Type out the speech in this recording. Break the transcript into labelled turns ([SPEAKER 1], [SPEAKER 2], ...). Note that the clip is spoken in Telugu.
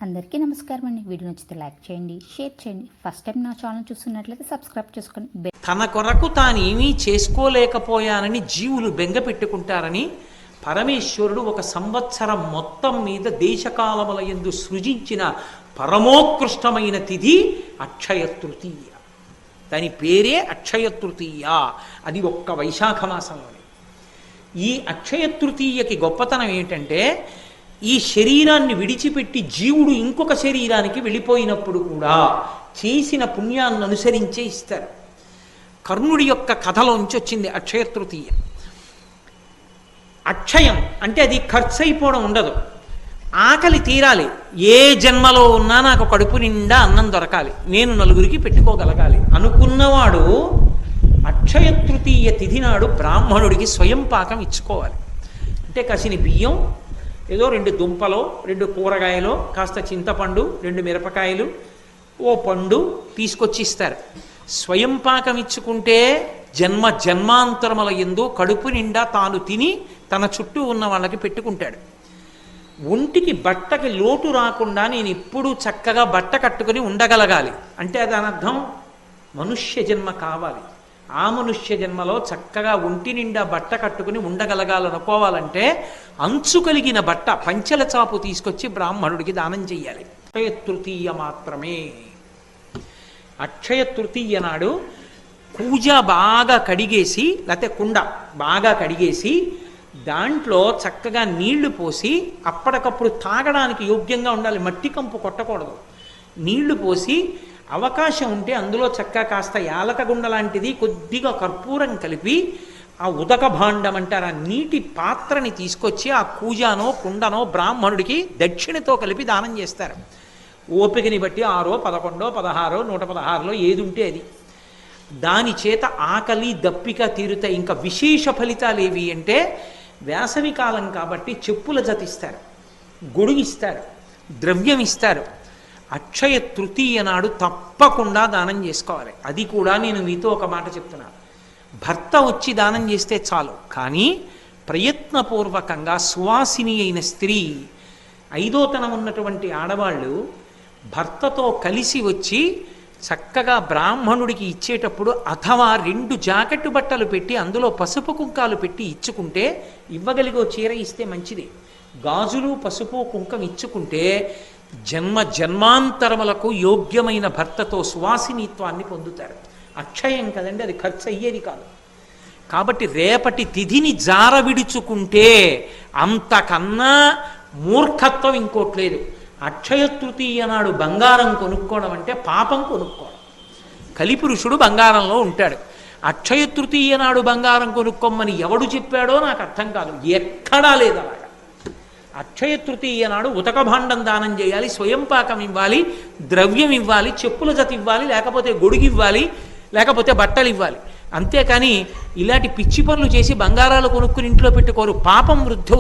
[SPEAKER 1] అందరికీ నమస్కారం అండి. వీడియో నచ్చితే లైక్ చేయండి, షేర్ చేయండి. ఫస్ట్ టైం నా ఛానల్ చూస్తున్నట్లయితే సబ్స్క్రైబ్ చేసుకోండి.
[SPEAKER 2] తన కొరకు తానేమీ చేసుకోలేకపోయానని జీవులు బెంగ పెట్టుకుంటారని పరమేశ్వరుడు ఒక సంవత్సరం మొత్తం మీద దేశకాలముల యందు సృజించిన పరమోత్కృష్టమైన తిథి అక్షయ తృతీయ. దాని పేరే అక్షయ తృతీయ. అది ఒక్క వైశాఖ మాసంలోనే. ఈ అక్షయ తృతీయకి గొప్పతనం ఏంటంటే, ఈ శరీరాన్ని విడిచిపెట్టి జీవుడు ఇంకొక శరీరానికి వెళ్ళిపోయినప్పుడు కూడా చేసిన పుణ్యాన్ని అనుసరించే ఇస్తారు. కర్ణుడి యొక్క కథలోంచి వచ్చింది అక్షయ తృతీయ. అక్షయం అంటే అది ఖర్చు అయిపోవడం ఉండదు, ఆకలి తీరాలి. ఏ జన్మలో ఉన్నా నాకు కడుపు నిండా అన్నం దొరకాలి, నేను నలుగురికి పెట్టుకోగలగాలి అనుకున్నవాడు అక్షయ తృతీయ తిథి నాడు బ్రాహ్మణుడికి స్వయం పాకం ఇచ్చుకోవాలి. అంటే కసిని బియ్యం, ఏదో 2 దుంపలో 2 కూరగాయలు, కాస్త చింతపండు, 2 మిరపకాయలు, ఓ పండు తీసుకొచ్చి ఇస్తారు. స్వయం పాకం ఇచ్చుకుంటే జన్మాంతరముల యందు కడుపు నిండా తాను తిని తన చుట్టూ ఉన్న వాళ్ళకి పెట్టుకుంటాడు. ఒంటికి బట్టకి లోటు రాకుండా నేను ఎప్పుడూ చక్కగా బట్ట కట్టుకుని ఉండగలగాలి అంటే దాని అర్థం మనుష్య జన్మ కావాలి. ఆ మనుష్య జన్మలో చక్కగా ఒంటి నిండా బట్ట కట్టుకుని ఉండగలగాలనుకోవాలంటే అంచు కలిగిన బట్ట, పంచెల చాపు తీసుకొచ్చి బ్రాహ్మణుడికి దానం చెయ్యాలి. అక్షయ తృతీయ మాత్రమే. అక్షయ తృతీయ నాడు కూజ బాగా కడిగేసి, లేకపోతే కుండ బాగా కడిగేసి దాంట్లో చక్కగా నీళ్లు పోసి, అప్పటికప్పుడు తాగడానికి యోగ్యంగా ఉండాలి, మట్టి కంపు కొట్టకూడదు. నీళ్లు పోసి అవకాశం ఉంటే అందులో చక్కగా కాస్త యాలకగుండ లాంటిది, కొద్దిగా కర్పూరం కలిపి ఆ ఉదక భాండం అంటారు ఆ నీటి పాత్రని తీసుకొచ్చి ఆ కూజానో కుండనో బ్రాహ్మణుడికి దక్షిణతో కలిపి దానం చేస్తారు. ఓపికని బట్టి 6, 11, 16, 116లో ఏది ఉంటే అది. దాని చేత ఆకలి దప్పిక తీరుతాయి. ఇంకా విశేష ఫలితాలు ఏవి అంటే, వేసవి కాలం కాబట్టి చెప్పుల జతిస్తారు, గొడుగిస్తారు, ద్రవ్యం ఇస్తారు. అక్షయ తృతీయ నాడు తప్పకుండా దానం చేసుకోవాలి. అది కూడా నేను మీతో ఒక మాట చెప్తున్నాను, భర్త వచ్చి దానం చేస్తే చాలు, కానీ ప్రయత్నపూర్వకంగా సువాసిని అయిన స్త్రీ, 5వ తనం ఉన్నటువంటి ఆడవాళ్ళు భర్తతో కలిసి వచ్చి చక్కగా బ్రాహ్మణుడికి ఇచ్చేటప్పుడు అథవా 2 జాకెట్టు బట్టలు పెట్టి అందులో పసుపు కుంకాలు పెట్టి ఇచ్చుకుంటే, ఇవ్వగలిగో చీర ఇస్తే మంచిది. గాజులు పసుపు కుంకం ఇచ్చుకుంటే జన్మాంతరములకు యోగ్యమైన భర్తతో సువాసినిత్వాన్ని పొందుతారు. అక్షయం కదండి, అది ఖర్చు అయ్యేది కాదు. కాబట్టి రేపటి తిథిని జార విడుచుకుంటే అంతకన్నా మూర్ఖత్వం ఇంకోట్లేదు. అక్షయ తృతీయ నాడు బంగారం కొనుక్కోవడం అంటే పాపం కొనుక్కోవడం. కలిపురుషుడు బంగారంలో ఉంటాడు. అక్షయ తృతీయ నాడు బంగారం కొనుక్కోమని ఎవడు చెప్పాడో నాకు అర్థం కాదు, ఎక్కడా లేదు అలాగా. అక్షయ తృతీయ నాడు ఉతక భాండం దానం చేయాలి, స్వయం పాకం ఇవ్వాలి, ద్రవ్యం ఇవ్వాలి, చెప్పుల జత ఇవ్వాలి, లేకపోతే గొడుగు ఇవ్వాలి, లేకపోతే బట్టలు ఇవ్వాలి. అంతేకాని ఇలాంటి పిచ్చి పనులు చేసి బంగారాలు కొనుక్కుని ఇంట్లో పెట్టుకోరు. పాపం వృద్ధి